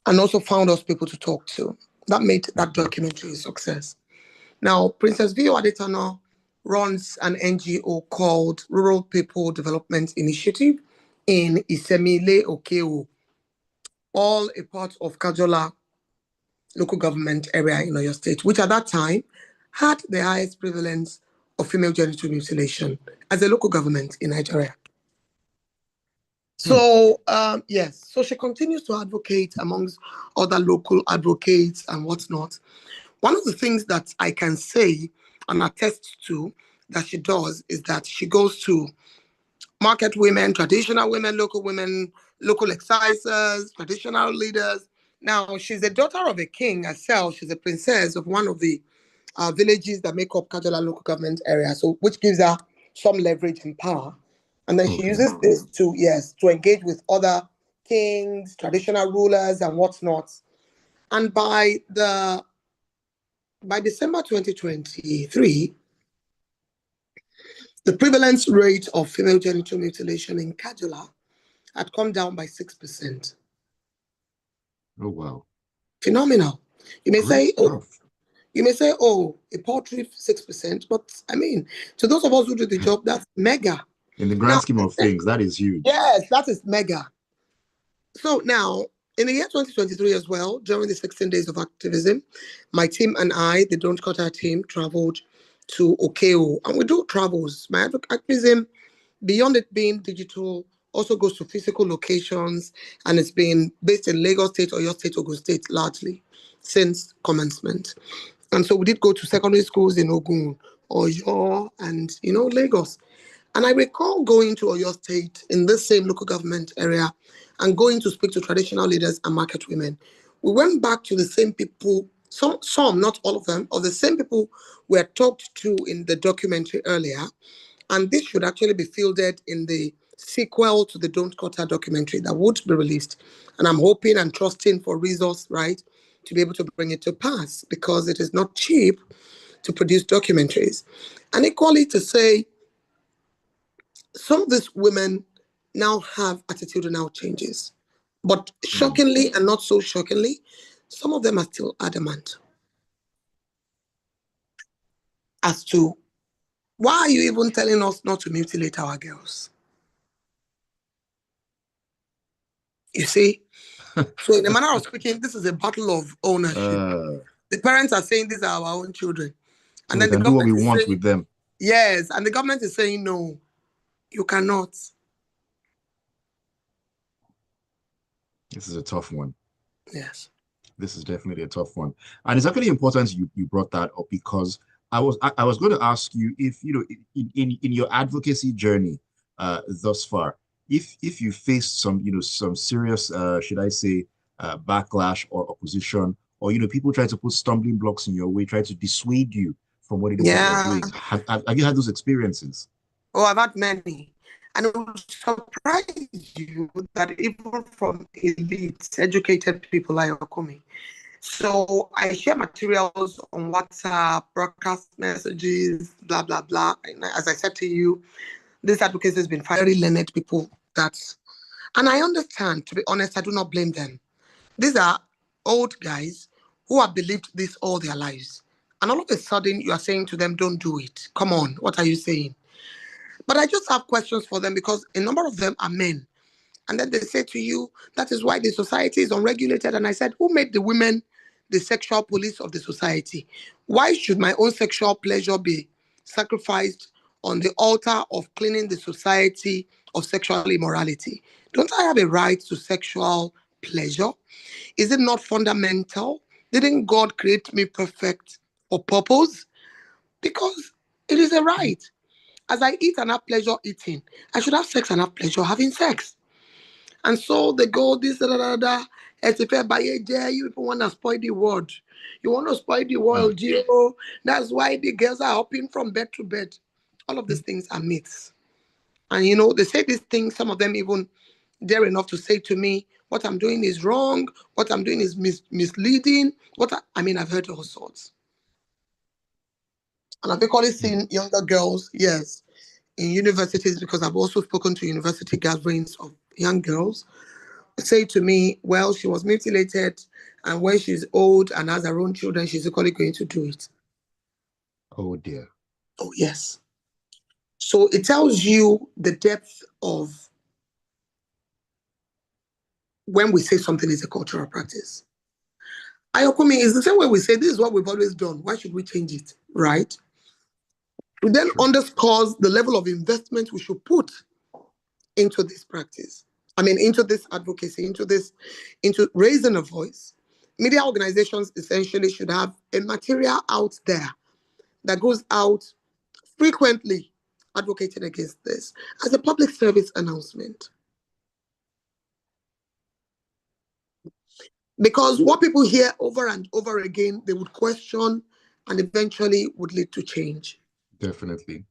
Speaker 2: and also found us people to talk to. That made that documentary a success. Now, Princess V.O. Adetono runs an NGO called Rural People Development Initiative in Isemile Okeo, all a part of Kajola local government area in Oyo State, which at that time had the highest prevalence of female genital mutilation as a local government in Nigeria.
Speaker 1: Hmm.
Speaker 2: So, yes, so she continues to advocate amongst other local advocates and whatnot. One of the things that I can say and attest to that she does is that she goes to market women, traditional women, local excisers, traditional leaders. Now, she's a daughter of a king herself. She's a princess of one of the villages that make up Kajola local government area, so which gives her some leverage and power. And then she
Speaker 1: Okay.
Speaker 2: uses this to engage with other kings, traditional rulers, and whatnot. And by December 2023, the prevalence rate of female genital mutilation in Kajola had come down by 6%.
Speaker 1: Oh, wow.
Speaker 2: Phenomenal. You may
Speaker 1: Great
Speaker 2: say, oh,
Speaker 1: stuff.
Speaker 2: a paltry 6%, but I mean, to those of us who do the job, that's mega.
Speaker 1: In the grand
Speaker 2: Now,
Speaker 1: scheme of things, that is huge.
Speaker 2: yes, that is mega. So now, in the year 2023 as well, during the 16 days of activism, my team and I, the Don't Cut Our team, traveled to Okeo. And we do travels. My activism, beyond it being digital, also goes to physical locations. And it's been based in Lagos State or your state, Ogun State, largely since commencement. And so we did go to secondary schools in Ogun, Oyo, and, Lagos. And I recall going to Oyo State in this same local government area and going to speak to traditional leaders and market women. We went back to the same people, some, not all of them, of the same people we had talked to in the documentary earlier. And this should actually be fielded in the sequel to the Don't Cut Her documentary that would be released. And I'm hoping and trusting for resource, right, to be able to bring it to pass because it is not cheap to produce documentaries. And equally to say, some of these women now have attitudinal changes. But
Speaker 1: Hmm.
Speaker 2: shockingly and not so shockingly, some of them are still adamant as to why are you even telling us not to mutilate our girls? You see? So in a manner of speaking, this is a battle of ownership.
Speaker 1: uh,
Speaker 2: The parents are saying these are our own children.
Speaker 1: so
Speaker 2: And
Speaker 1: we
Speaker 2: then the
Speaker 1: can do what we
Speaker 2: government is
Speaker 1: want
Speaker 2: saying,
Speaker 1: with them.
Speaker 2: yes. And the government is saying, no, you cannot.
Speaker 1: This is a tough one.
Speaker 2: Yes.
Speaker 1: This is definitely a tough one. And it's actually important you brought that up because I was going to ask you if, in your advocacy journey thus far, if you faced some serious, should I say, backlash or opposition, or, people try to put stumbling blocks in your way, try to dissuade you from what it is that you're
Speaker 2: Yeah.
Speaker 1: doing. Have you had those experiences?
Speaker 2: Oh, I've had many. And it would surprise you that even from elite, educated people like Ayokunmi. So I share materials on WhatsApp, broadcast messages, blah, blah, blah. And as I said to you, this advocacy has been very learned people and I understand, to be honest, I do not blame them. These are old guys who have believed this all their lives. And all of a sudden, you are saying to them, don't do it. Come on, what are you saying? But I just have questions for them because a number of them are men. And then they say to you, that is why the society is unregulated. And I said, who made the women the sexual police of the society? Why should my own sexual pleasure be sacrificed on the altar of cleaning the society of sexual immorality? Don't I have a right to sexual pleasure? Is it not fundamental? Didn't God create me perfect for purpose? Because it is a right. As I eat and have pleasure eating, I should have sex and have pleasure having sex. And so they go this, da, da, da, da. As if you people want to spoil the world. You want to spoil the world, Gio. That's why the girls are hopping from bed to bed. All of these things are myths. And they say these things, some of them even dare enough to say to me, what I'm doing is wrong, what I'm doing is misleading. I've heard all sorts. And I've equally seen younger girls, yes, in universities, because I've also spoken to university gatherings of young girls, say to me, well, she was mutilated, and when she's old and has her own children, she's equally going to do it.
Speaker 1: Oh, dear.
Speaker 2: Oh, yes. So it tells you the depth of when we say something is a cultural practice. Ayokunmi is the same way we say this is what we've always done. Why should we change it? Right? It then underscores the level of investment we should put into this practice. Into this advocacy, into raising a voice. Media organizations essentially should have a material out there that goes out frequently advocating against this as a public service announcement. Because what people hear over and over again, they would question and eventually would lead to change.
Speaker 1: Definitely,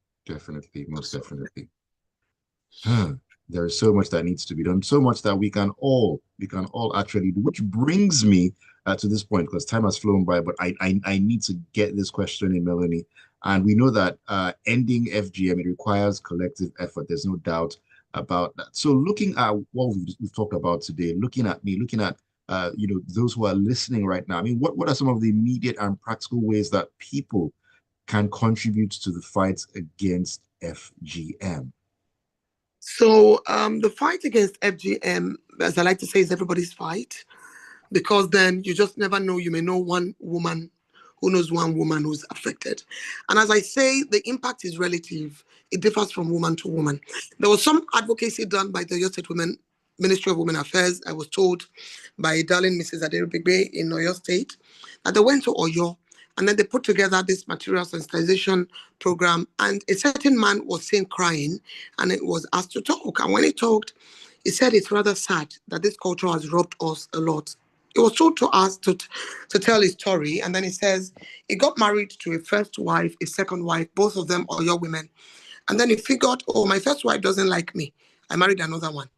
Speaker 1: most definitely. There is so much that needs to be done, so much that we can all actually do, which brings me to this point, because time has flown by, but I need to get this question in, Melony. And we know that ending FGM, it requires collective effort. There's no doubt about that. So looking at what we've talked about today, looking at those who are listening right now, what are some of the immediate and practical ways that people can contribute to the fight against FGM?
Speaker 2: So the fight against FGM, as I like to say, is everybody's fight, because then you just never know. You may know one woman who knows one woman who's affected. And as I say, the impact is relative. It differs from woman to woman. There was some advocacy done by the Oyo State Women Ministry of Women Affairs. I was told by darling Mrs. Aderibigbe in Oyo State that they went to Oyo and then they put together this material sensitization program. And a certain man was seen crying and it was asked to talk. And when he talked, he said it's rather sad that this culture has robbed us a lot. It was told to us to tell his story. And then he says he got married to a first wife, a second wife, both of them are your women. And then he figured, oh, my first wife doesn't like me. I married another one.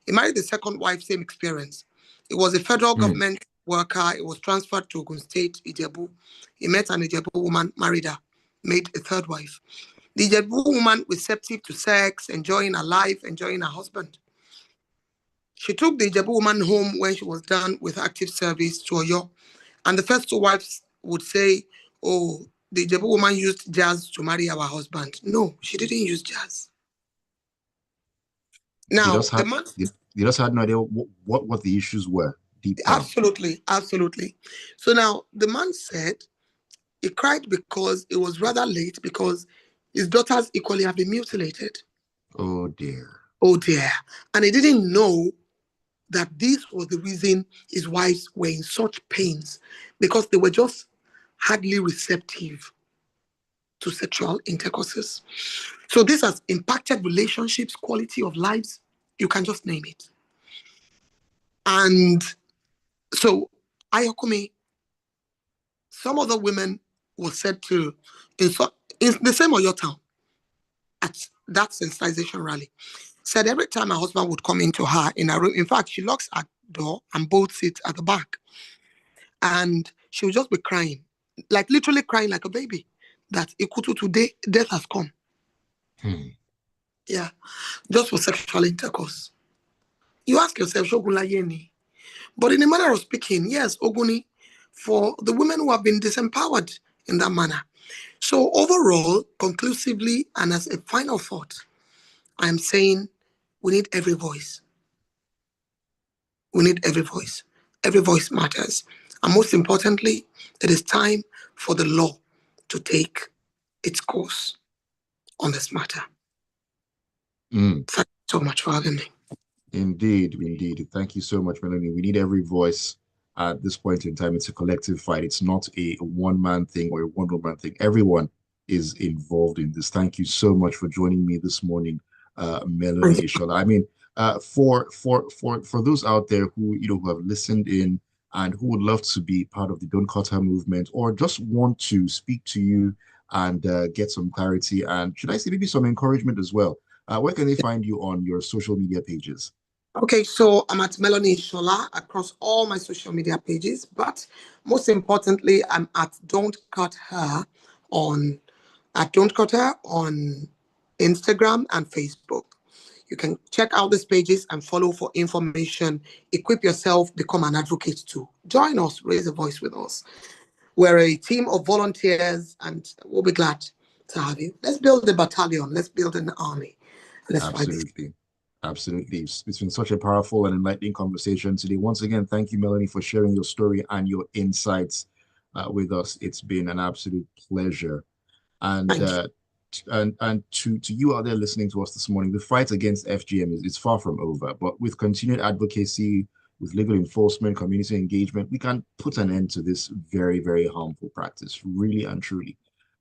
Speaker 2: He married the second wife, same experience. It was a federal government worker. It was transferred to Ogun State, Ijebu. He met an Ijebu woman, married her, made a third wife. The Ijebu woman, receptive to sex, enjoying her life, enjoying her husband. She took the Ijebu woman home when she was done with active service to Oyo. And the first two wives would say, oh, the Ijebu woman used jazz to marry our husband. No, she didn't use jazz. Now,
Speaker 1: they just had no idea what the issues were deep down.
Speaker 2: Absolutely. So now the man said he cried because it was rather late because his daughters equally have been mutilated.
Speaker 1: Oh dear.
Speaker 2: And he didn't know that this was the reason his wives were in such pains, because they were just hardly receptive to sexual intercourses. So this has impacted relationships, quality of lives, you can just name it. And so Ayokunmi, some other women were said to, in the same Oyo town, at that sensitization rally, said every time her husband would come into her in her room, in fact, she locks her door and bolts it at the back. And she would just be crying, like literally crying like a baby, that Ikutu today, death has come. Yeah, just for sexual intercourse. You ask yourself, Shogula Yeni. But in a manner of speaking, yes, Oguni, for the women who have been disempowered in that manner. So overall, conclusively, and as a final thought, I'm saying we need every voice. We need every voice. Every voice matters. And most importantly, it is time for the law to take its course on this matter.
Speaker 1: Mm.
Speaker 2: Thank you so much for having me.
Speaker 1: Indeed, indeed. Thank you so much, Melanie. We need every voice at this point in time. It's a collective fight. It's not a one-man thing or a one-woman thing. Everyone is involved in this. Thank you so much for joining me this morning,
Speaker 2: Thank
Speaker 1: Melony
Speaker 2: you.
Speaker 1: Ishola. I mean, for those out there who who have listened in and who would love to be part of the Don't Cut Her movement or just want to speak to you and get some clarity and should I say maybe some encouragement as well. Where can they find you on your social media pages?
Speaker 2: Okay, so I'm at Melony Ishola across all my social media pages, but most importantly, I'm at Don't Cut Her on Don't Cut Her on Instagram and Facebook. You can check out these pages and follow for information. Equip yourself, become an advocate too. Join us, raise a voice with us. We're a team of volunteers, and we'll be glad to have you. Let's build a battalion. Let's build an army. Let's fight this.
Speaker 1: Absolutely. Absolutely. It's been such a powerful and enlightening conversation today. Once again, thank you, Melanie, for sharing your story and your insights with us. It's been an absolute pleasure. And
Speaker 2: Thank you.
Speaker 1: to you out there listening to us this morning, the fight against FGM is far from over. But with continued advocacy, with legal enforcement, community engagement, we can put an end to this very, very harmful practice, really and truly.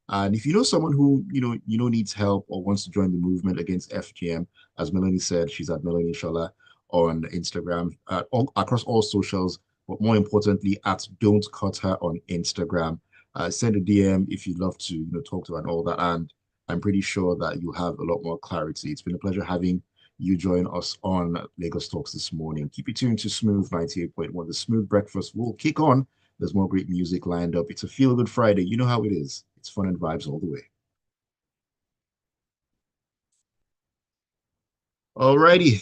Speaker 1: And if you know someone who needs help or wants to join the movement against FGM, as Melanie said, she's at Melony Ishola on Instagram, across all socials, but more importantly, at Don't Cut Her on Instagram. Send a DM if you'd love to talk to her and all that. And I'm pretty sure that you have a lot more clarity. It's been a pleasure having you join us on Lagos Talks this morning. Keep it tuned to Smooth 98.1. The Smooth Breakfast will kick on. There's more great music lined up. It's a feel-good Friday. You know how it is. It's fun and vibes all the way. Alrighty.